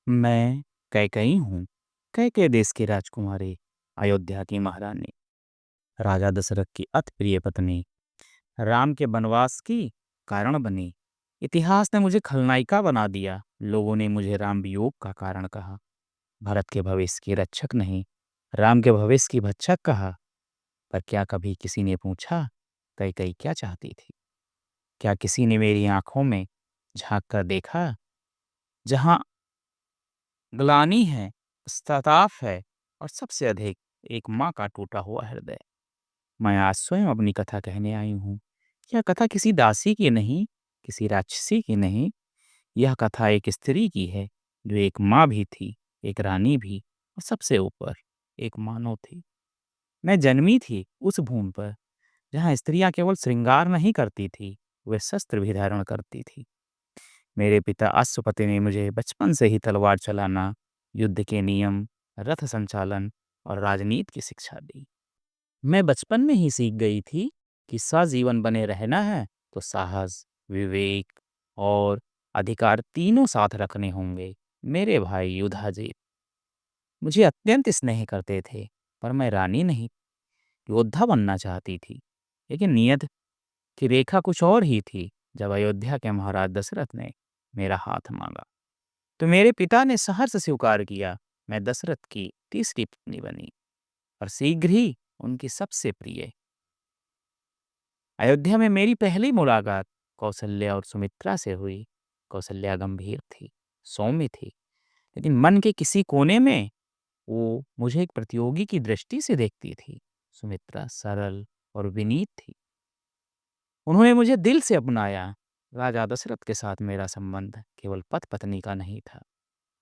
मैं कैकई हूँ। कैके देश की राजकुमारी, अयोध्या की महारानी, राजा दशरथ की अति प्रिय पत्नी, राम के वनवास की कारण बनी। इतिहास ने मुझे खलनायिका बना दिया। लोगों ने मुझे राम वियोग का कारण कहा। भारत के भविष्य की रक्षक नहीं, राम के भविष्य की भक्षक कहा। पर क्या कभी किसी ने पूछा कैकई क्या चाहती थी? क्या किसी ने मेरी आंखों में झांक कर देखा, जहां ग्लानि है, पश्चाताप है और सबसे अधिक एक माँ का टूटा हुआ हृदय? मैं आज स्वयं अपनी कथा कहने आई हूँ। यह कथा किसी दासी की नहीं, किसी राक्षसी की नहीं। यह कथा एक स्त्री की है, जो एक माँ भी थी, एक रानी भी, और सबसे ऊपर एक मानव थी। मैं जन्मी थी उस भूमि पर जहाँ स्त्रियां केवल श्रृंगार नहीं करती थी, वे शस्त्र भी धारण करती थी। मेरे पिता अश्वपति ने मुझे बचपन से ही तलवार चलाना, युद्ध के नियम, रथ संचालन और राजनीति की शिक्षा दी। मैं बचपन में ही सीख गई थी कि सजीवन बने रहना है तो साहस, विवेक और अधिकार तीनों साथ रखने होंगे। मेरे भाई युधाजित मुझे अत्यंत स्नेह करते थे, पर मैं रानी नहीं, योद्धा बनना चाहती थी। लेकिन नियत की रेखा कुछ और ही थी। जब अयोध्या के महाराज दशरथ ने मेरा हाथ मांगा, तो मेरे पिता ने सहर्ष स्वीकार किया। मैं दशरथ की तीसरी पत्नी बनी और शीघ्र ही उनकी सबसे प्रिय। अयोध्या में मेरी पहली मुलाकात कौशल्या और सुमित्रा से हुई। कौशल्या गंभीर थी, सौम्य थी, लेकिन मन के किसी कोने में वो मुझे एक प्रतियोगी की दृष्टि से देखती थी। सुमित्रा सरल और विनीत थी। उन्होंने मुझे दिल से अपनाया। राजा दशरथ के साथ मेरा संबंध केवल पति पत्नी का नहीं था,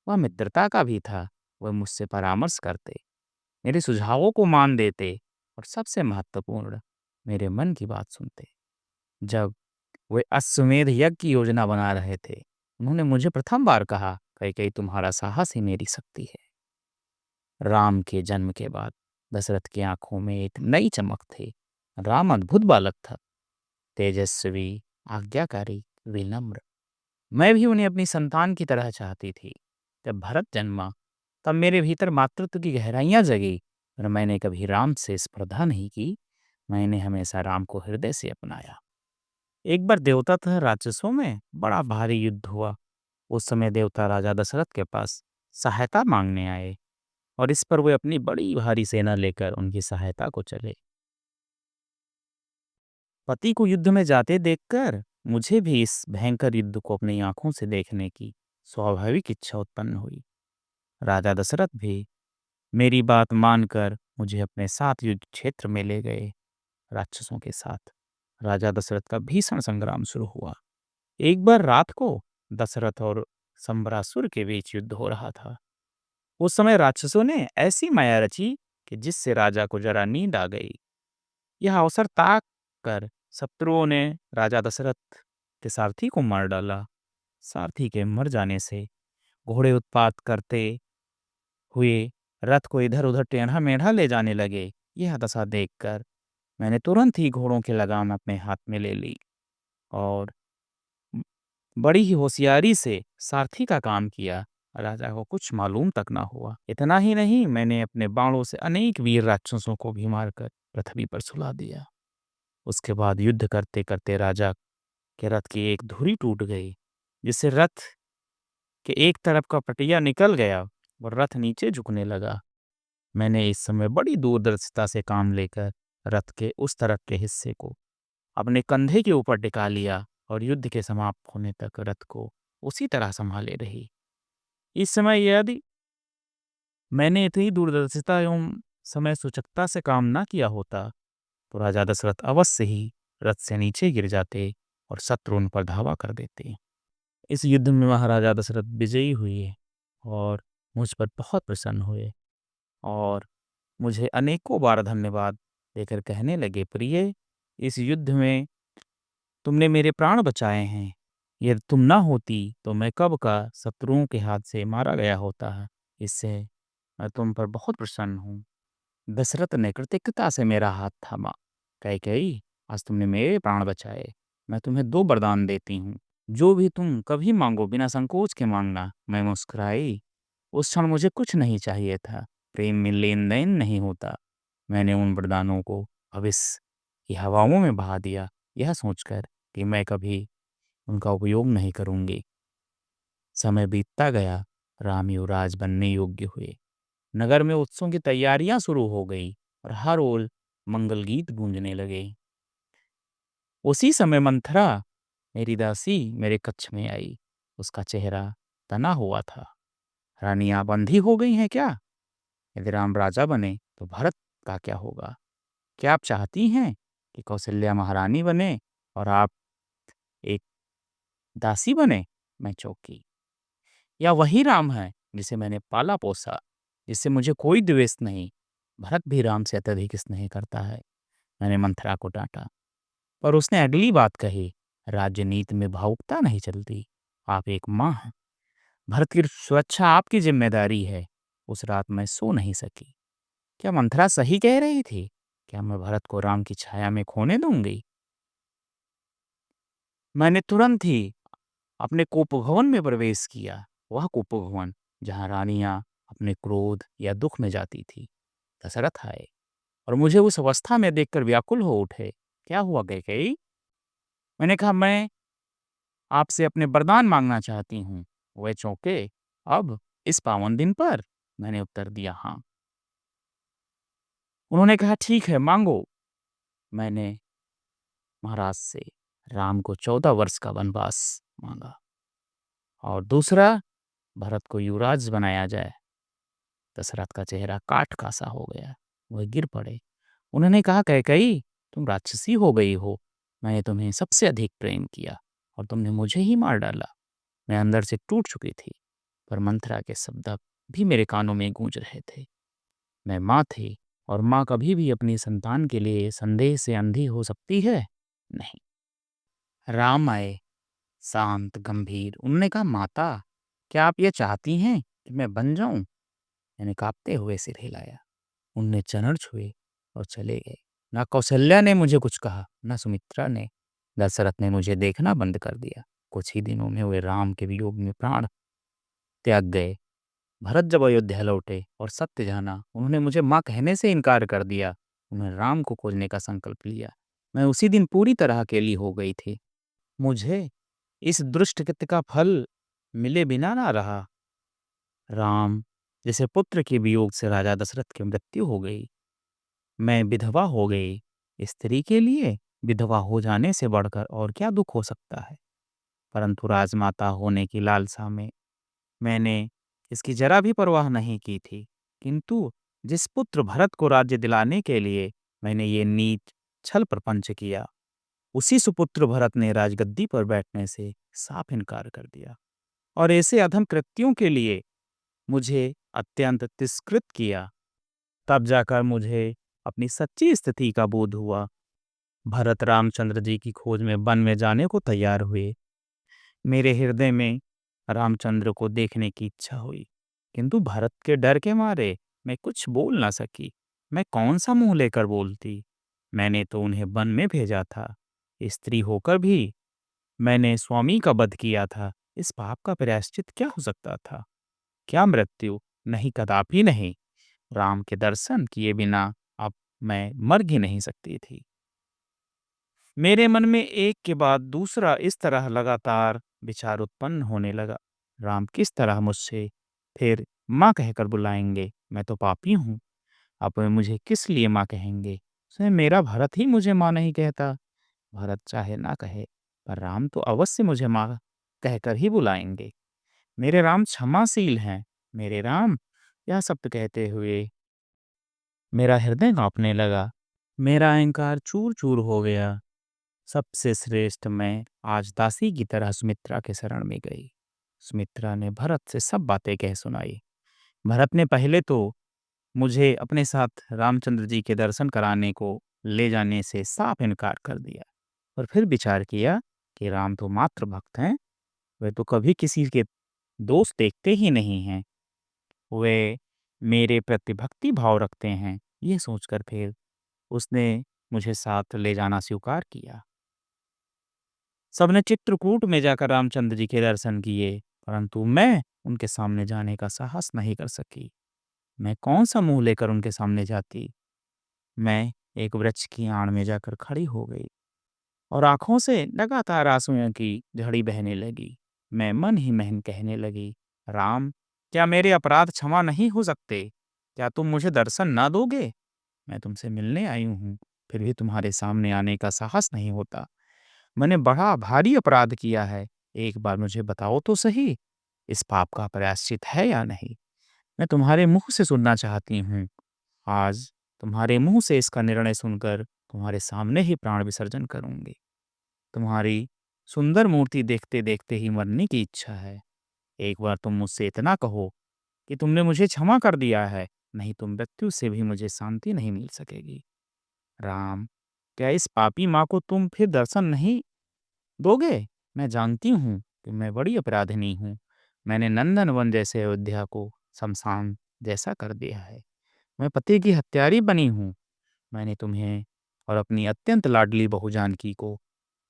वह मित्रता का भी था। वह मुझसे परामर्श करते, मेरे सुझावों को मान देते और सबसे महत्वपूर्ण, मेरे मन की बात सुनते। जब वे अश्वमेध यज्ञ की योजना बना रहे थे, उन्होंने मुझे प्रथम बार कहा, कैकेयी तुम्हारा साहस ही मेरी शक्ति है। राम के जन्म के बाद दशरथ की आंखों में एक नई चमक थी। राम अद्भुत बालक था, तेजस्वी, आज्ञाकारी, विनम्र। मैं भी उन्हें अपनी संतान की तरह चाहती थी। जब भरत जन्मा, तब मेरे भीतर मातृत्व की गहराइयां जगी, पर मैंने कभी राम से स्पर्धा नहीं की। मैंने हमेशा राम को हृदय से अपनाया। एक बार देवता तथा राक्षसों में बड़ा भारी युद्ध हुआ। उस समय देवता राजा दशरथ के पास सहायता मांगने आए, और इस पर वे अपनी बड़ी भारी सेना लेकर उनकी सहायता को चले। पति को युद्ध में जाते देखकर मुझे भी इस भयंकर युद्ध को अपनी आंखों से देखने की स्वाभाविक इच्छा उत्पन्न हुई। राजा दशरथ भी मेरी बात मानकर मुझे अपने साथ युद्ध क्षेत्र में ले गए। राक्षसों के साथ राजा दशरथ का भीषण संग्राम शुरू हुआ। एक बार रात को दशरथ और संबरासुर के बीच युद्ध हो रहा था। उस समय राक्षसों ने ऐसी माया रची कि जिससे राजा को जरा नींद आ गई। यह अवसर ताक कर शत्रुओं ने राजा दशरथ के सारथी को मार डाला। सारथी के मर जाने से घोड़े उत्पात करते हुए रथ को इधर उधर टेढ़ा मेढ़ा ले जाने लगे। यह दशा देखकर मैंने तुरंत ही घोड़ों की लगाम अपने हाथ में ले ली और बड़ी ही होशियारी से सारथी का काम किया। राजा को कुछ मालूम तक ना हुआ। इतना ही नहीं, मैंने अपने बाणों से अनेक वीर राक्षसों को भी मारकर पृथ्वी पर सुला दिया। उसके बाद युद्ध करते करते राजा के रथ की एक धुरी टूट गई, जिससे रथ के एक तरफ का पटिया निकल गया और रथ नीचे झुकने लगा। मैंने इस समय बड़ी दूरदर्शिता से काम लेकर रथ के उस तरफ के हिस्से को अपने कंधे के ऊपर टिका लिया और युद्ध के समाप्त होने तक रथ को उसी तरह संभाले रही। इस समय यदि मैंने इतनी दूरदर्शिता एवं समय सूचकता से काम ना किया होता, तो राजा दशरथ अवश्य ही रथ से नीचे गिर जाते और शत्रु उन पर धावा कर देते। इस युद्ध में महाराजा दशरथ विजयी हुए और मुझ पर बहुत प्रसन्न हुए और मुझे अनेकों बार धन्यवाद देकर कहने लगे, प्रिय, इस युद्ध में तुमने मेरे प्राण बचाए हैं। यदि तुम ना होती तो मैं कब का शत्रुओं के हाथ से मारा गया होता है। इससे मैं तुम पर बहुत प्रसन्न हूँ। दशरथ ने कृतज्ञता से मेरा हाथ थामा। कैकेयी, आज तुमने मेरे प्राण बचाए। मैं तुम्हें दो वरदान देती हूँ, जो भी तुम कभी मांगो बिना संकोच के मांगना। मैं मुस्कुराई उस क्षण मुझे कुछ नहीं चाहिए था। प्रेम में लेन-देन नहीं होता। मैंने उन वरदानों को भविष्य की हवाओं में बहा दिया, यह सोचकर कि मैं कभी उनका उपयोग नहीं करूँगी। समय बीतता गया, राम युवराज बनने योग्य हुए। नगर में उत्सवों की तैयारियां शुरू हो गई और हर ओर मंगल गीत गूंजने लगे। उसी समय मंथरा, मेरी दासी, मेरे कक्ष में आई। उसका चेहरा तना हुआ था। रानी, आप अंधी हो गई हैं क्या? यदि राम राजा बने तो भरत का क्या होगा? क्या आप चाहती हैं कि कौशल्या महारानी बने और आप एक दासी बने? मैं चौंकी। या वही राम है जिसे मैंने पाला पोसा, जिससे मुझे कोई द्वेष नहीं? भरत भी राम से अत्यधिक स्नेह करता है। मैंने मंथरा को डांटा, पर उसने अगली बात कही, राजनीति में भावुकता नहीं चलती। आप एक माँ हैं। भरत की सुरक्षा आपकी जिम्मेदारी है। उस रात मैं सो नहीं सकी। क्या मंथरा सही कह रही थी? क्या मैं भरत को राम की छाया में खोने दूंगी? मैंने तुरंत ही अपने कोपभवन में प्रवेश किया। वह कोपभवन जहाँ रानियां अपने क्रोध या दुख में जाती थी। दशरथ आए और मुझे उस अवस्था में देखकर व्याकुल हो उठे। क्या हुआ कैकेयी? मैंने कहा, मैं आपसे अपने वरदान मांगना चाहती हूँ। वह चौंके। अब इस पावन दिन पर? मैंने उत्तर दिया, हाँ। उन्होंने कहा, ठीक है, मांगो। मैंने महाराज से राम को 14 वर्ष का वनवास मांगा और दूसरा, भरत को युवराज बनाया जाए। दशरथ का चेहरा काठ का सा हो गया। वह गिर पड़े। उन्होंने कहा, कैकेयी, तुम राक्षसी हो गई हो। मैंने तुम्हें सबसे अधिक प्रेम किया और तुमने मुझे ही मार डाला। मैं अंदर से टूट चुकी थी, पर मंथरा के शब्द अब भी मेरे कानों में गूंज रहे थे। मैं माँ थी और माँ कभी भी अपनी संतान के लिए संदेह से अंधी हो सकती है? नहीं। राम आए, शांत, गंभीर। उन्होंने कहा, माता, क्या आप ये चाहती हैं कि मैं बन जाऊं? मैंने कांपते हुए सिर हिलाया। उनने चरण छुए और चले गए। ना कौशल्या ने मुझे कुछ कहा, ना सुमित्रा ने। दशरथ ने मुझे देखना बंद कर दिया। कुछ ही दिनों में वे राम के वियोग में प्राण त्याग गए। भरत जब अयोध्या लौटे और सत्य जाना, उन्होंने मुझे माँ कहने से इनकार कर दिया। उन्होंने राम को खोजने का संकल्प लिया। मैं उसी दिन पूरी तरह अकेली हो गई थी। मुझे इस दुष्ट कृत्य का फल मिले बिना ना रहा। राम जैसे पुत्र के वियोग से राजा दशरथ की मृत्यु हो गई। मैं विधवा हो गई। स्त्री के लिए विधवा हो जाने से बढ़कर और क्या दुख हो सकता है? परंतु राजमाता होने की लालसा में मैंने इसकी जरा भी परवाह नहीं की थी। किंतु जिस पुत्र भरत को राज्य दिलाने के लिए मैंने ये नीच छल प्रपंच किया, उसी सुपुत्र भरत ने राजगद्दी पर बैठने से साफ इनकार कर दिया और ऐसे अधम कृत्यों के लिए मुझे अत्यंत तिरस्कृत किया। तब जाकर मुझे अपनी सच्ची स्थिति का बोध हुआ। भरत रामचंद्र जी की खोज में वन में जाने को तैयार हुए। मेरे हृदय में रामचंद्र को देखने की इच्छा हुई, किंतु भरत के डर के मारे मैं कुछ बोल ना सकी। मैं कौन सा मुंह लेकर बोलती? मैंने तो उन्हें वन में भेजा था। स्त्री होकर भी मैंने स्वामी का वध किया था। इस पाप का प्रायश्चित क्या हो सकता था? क्या मृत्यु? नहीं, कदापि नहीं। राम के दर्शन किए बिना अब मैं मर ही नहीं सकती थी। मेरे मन में एक के बाद दूसरा इस तरह लगातार विचार उत्पन्न होने लगा। राम किस तरह मुझसे फिर माँ कहकर बुलाएंगे? मैं तो पापी हूँ। अब वे मुझे किस लिए माँ कहेंगे? स्वयं मेरा भरत ही मुझे माँ नहीं कहता। भरत चाहे ना कहे, पर राम तो अवश्य मुझे माँ कहकर ही बुलाएंगे। मेरे राम क्षमाशील हैं। मेरे राम, यह शब्द कहते हुए मेरा हृदय कांपने लगा। मेरा अहंकार चूर चूर हो गया। सबसे श्रेष्ठ मैं आज दासी की तरह सुमित्रा के शरण में गई। सुमित्रा ने भरत से सब बातें कह सुनाई। भरत ने पहले तो मुझे अपने साथ रामचंद्र जी के दर्शन कराने को ले जाने से साफ इनकार कर दिया, और फिर विचार किया कि राम तो मात्र भक्त हैं। वे तो कभी किसी के दोष देखते ही नहीं हैं। वे मेरे प्रति भक्ति भाव रखते हैं। ये सोचकर फिर उसने मुझे साथ ले जाना स्वीकार किया। सबने चित्रकूट में जाकर रामचंद्र जी के दर्शन किए। परंतु मैं उनके सामने जाने का साहस नहीं कर सकी। मैं कौन सा मुंह लेकर उनके सामने जाती। मैं एक वृक्ष की आड़ में जाकर खड़ी हो गई और आंखों से लगातार आंसुओं की झड़ी बहने लगी। मैं मन ही मन कहने लगी, राम, क्या मेरे अपराध क्षमा नहीं हो सकते? क्या तुम मुझे दर्शन ना दोगे? मैं तुमसे मिलने आई हूँ, फिर भी तुम्हारे सामने आने का साहस नहीं होता। मैंने बड़ा भारी अपराध किया है। एक बार मुझे बताओ तो सही, इस पाप का प्रायश्चित है या नहीं? मैं तुम्हारे मुंह से सुनना चाहती हूँ। आज तुम्हारे मुंह से इसका निर्णय सुनकर तुम्हारे सामने ही प्राण विसर्जन करूंगी। तुम्हारी सुंदर मूर्ति देखते देखते ही मरने की इच्छा है। एक बार तुम मुझसे इतना कहो कि तुमने मुझे क्षमा कर दिया है, नहीं तो मृत्यु से भी मुझे शांति नहीं मिल सकेगी। राम, क्या इस पापी माँ को तुम फिर दर्शन नहीं दोगे? मैं जानती हूँ कि मैं बड़ी अपराधिनी हूँ। मैंने नंदन वन जैसे अयोध्या को शमशान जैसा कर दिया है। मैं पति की हत्यारी बनी हूँ। मैंने तुम्हें और अपनी अत्यंत लाडली बहू जानकी को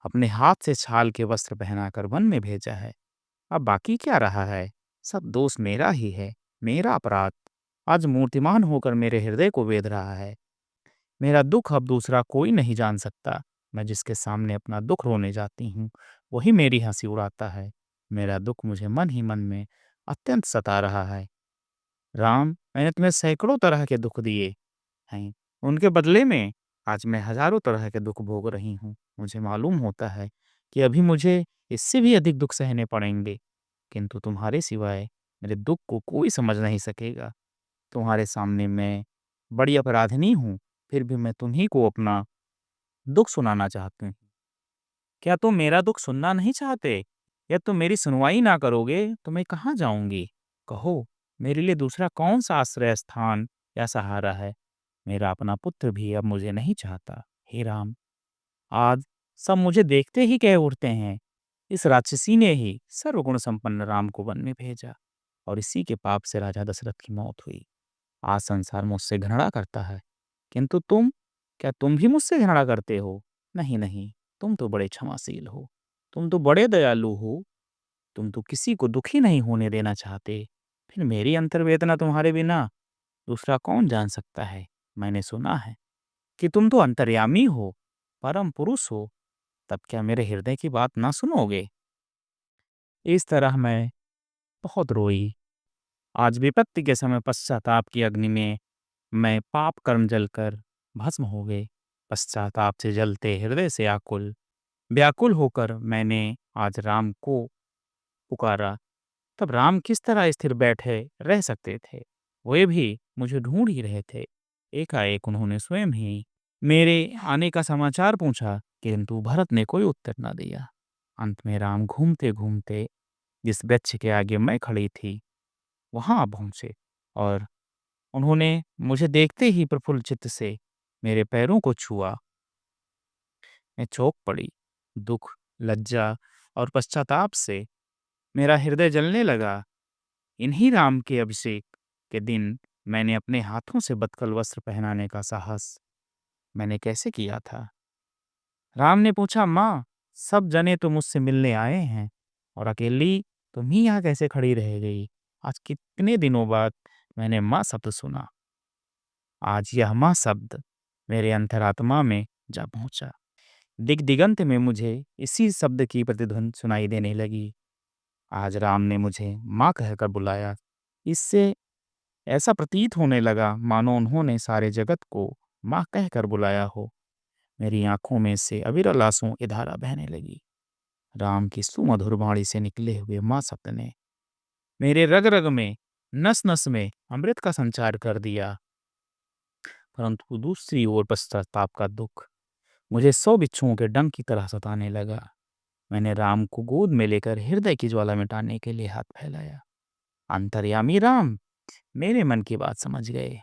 अपने हाथ से छाल के वस्त्र पहनाकर वन में भेजा है। अब बाकी क्या रहा है? सब दोष मेरा ही है। मेरा अपराध आज मूर्तिमान होकर मेरे हृदय को वेध रहा है। मेरा दुख अब दूसरा कोई नहीं जान सकता। मैं जिसके सामने अपना दुख रोने जाती हूँ, वही मेरी हंसी उड़ाता है। मेरा दुख मुझे मन ही मन में अत्यंत सता रहा है। राम, मैंने तुम्हें सैकड़ों तरह के दुख दिए हैं। उनके बदले में आज मैं हजारों तरह के दुख भोग रही हूँ। मुझे मालूम होता है कि अभी मुझे इससे भी अधिक दुख सहने पड़ेंगे, किंतु तुम्हारे सिवाय मेरे दुख को कोई समझ नहीं सकेगा। तुम्हारे सामने मैं बड़ी अपराधिनी हूँ, फिर भी मैं तुम्ही को अपना दुख सुनाना चाहती हूँ। क्या तुम मेरा दुख सुनना नहीं चाहते? या तुम मेरी सुनवाई ना करोगे तो मैं कहाँ जाऊंगी? कहो, मेरे लिए दूसरा कौन सा आश्रय स्थान या सहारा है? मेरा अपना पुत्र भी अब मुझे नहीं चाहता। हे राम, आज सब मुझे देखते ही कह उठते हैं, इस राक्षसी ने ही सर्वगुण संपन्न राम को वन में भेजा और इसी के पाप से राजा दशरथ की मौत हुई। आज संसार मुझसे घृणा करता है, किंतु तुम, क्या तुम भी मुझसे घृणा करते हो? नहीं नहीं, तुम तो बड़े क्षमाशील हो, तुम तो बड़े दयालु हो, तुम तो किसी को दुखी नहीं होने देना चाहते। फिर मेरी अंतर्वेदना तुम्हारे बिना दूसरा कौन जान सकता है? मैंने सुना है कि तुम तो अंतर्यामी हो, परम पुरुष हो, तब क्या मेरे हृदय की बात ना सुनोगे? इस तरह मैं बहुत रोई। आज विपत्ति के समय पश्चाताप की अग्नि में मैं पाप कर्म जलकर भस्म हो गए। पश्चाताप से जलते हृदय से आकुल व्याकुल होकर मैंने आज राम को पुकारा। तब राम किस तरह स्थिर बैठे रह सकते थे? वे भी मुझे ढूंढ ही रहे थे। एकाएक उन्होंने स्वयं ही मेरे आने का समाचार पूछा, किंतु भरत ने कोई उत्तर न दिया। अंत में राम घूमते घूमते जिस वृक्ष के आगे मैं खड़ी थी, वहां आ पहुंचे और उन्होंने मुझे देखते ही प्रफुल्ल चित्त से मेरे पैरों को छुआ। मैं चौंक पड़ी। दुख, लज्जा और पश्चाताप से मेरा हृदय जलने लगा। इन्हीं राम के अभिषेक के दिन मैंने अपने हाथों से बदकल वस्त्र पहनाने का साहस मैंने कैसे किया था? राम ने पूछा, माँ, सब जने तो मुझसे मिलने आए हैं और अकेली तुम ही यहाँ कैसे खड़ी रह गई? आज कितने दिनों बाद मैंने माँ शब्द सुना। आज यह माँ शब्द मेरे अंतरात्मा में जा पहुंचा। दिग दिगंत में मुझे इसी शब्द की प्रतिध्वनि सुनाई देने लगी। आज राम ने मुझे माँ कहकर बुलाया। इससे ऐसा प्रतीत होने लगा मानो उन्होंने सारे जगत को माँ कहकर बुलाया हो। मेरी आंखों में से अविरल आंसुओं की धारा बहने लगी। राम की सुमधुर वाणी से निकले हुए माँ शब्द ने मेरे रग रग में, नस नस में अमृत का संचार कर दिया। परंतु दूसरी ओर पश्चाताप का दुख मुझे 100 बिच्छुओं के डंक की तरह सताने लगा। मैंने राम को गोद में लेकर हृदय की ज्वाला मिटाने के लिए हाथ फैलाया। अंतर्यामी राम मेरे मन की बात समझ गए।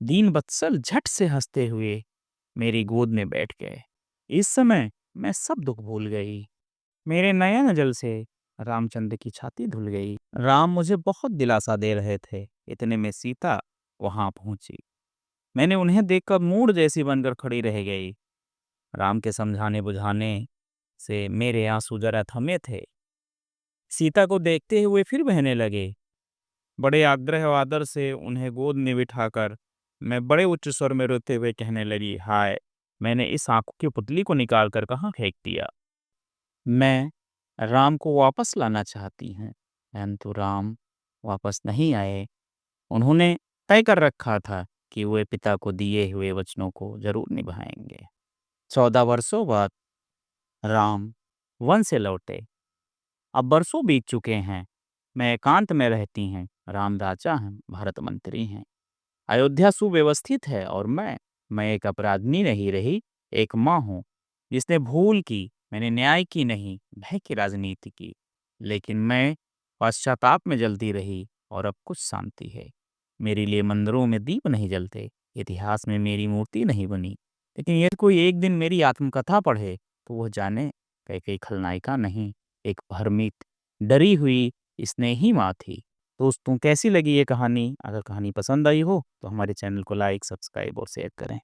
दीन वत्सल झट से हंसते हुए मेरी गोद में बैठ गए। इस समय मैं सब दुख भूल गई। मेरे नयन जल से रामचंद्र की छाती धुल गई। राम मुझे बहुत दिलासा दे रहे थे। इतने में सीता वहां पहुंची। मैंने उन्हें देखकर मूढ़ जैसी बनकर खड़ी रह गई। राम के समझाने बुझाने से मेरे आंसू जरा थमे थे। सीता को देखते हुए फिर बहने लगे। बड़े आग्रह और आदर से उन्हें गोद में बिठाकर मैं बड़े उच्च स्वर में रोते हुए कहने लगी, हाय, मैंने इस आंखों की पुतली को निकाल कर कहाँ फेंक दिया। मैं राम को वापस लाना चाहती हूँ, परंतु राम वापस नहीं आए। उन्होंने तय कर रखा था कि वे पिता को दिए हुए वचनों को जरूर निभाएंगे। 14 वर्षों बाद राम वन से लौटे। अब बरसों बीत चुके हैं। मैं एकांत में रहती हैं। राम राजा हैं, भरत मंत्री हैं। अयोध्या सुव्यवस्थित है और मैं एक अपराधी नहीं रही, एक माँ हूँ जिसने भूल की। मैंने न्याय की नहीं, भय की राजनीति की। लेकिन मैं पश्चाताप में जलती रही और अब कुछ शांति है। मेरे लिए मंदिरों में दीप नहीं जलते, इतिहास में मेरी मूर्ति नहीं बनी। लेकिन यदि कोई एक दिन मेरी आत्मकथा पढ़े तो वह जाने कैकेयी खलनायिका नहीं, एक भ्रमित, डरी हुई स्नेही माँ थी। दोस्तों, कैसी लगी ये कहानी? अगर कहानी पसंद आई हो तो हमारे चैनल को लाइक, सब्सक्राइब और शेयर करें।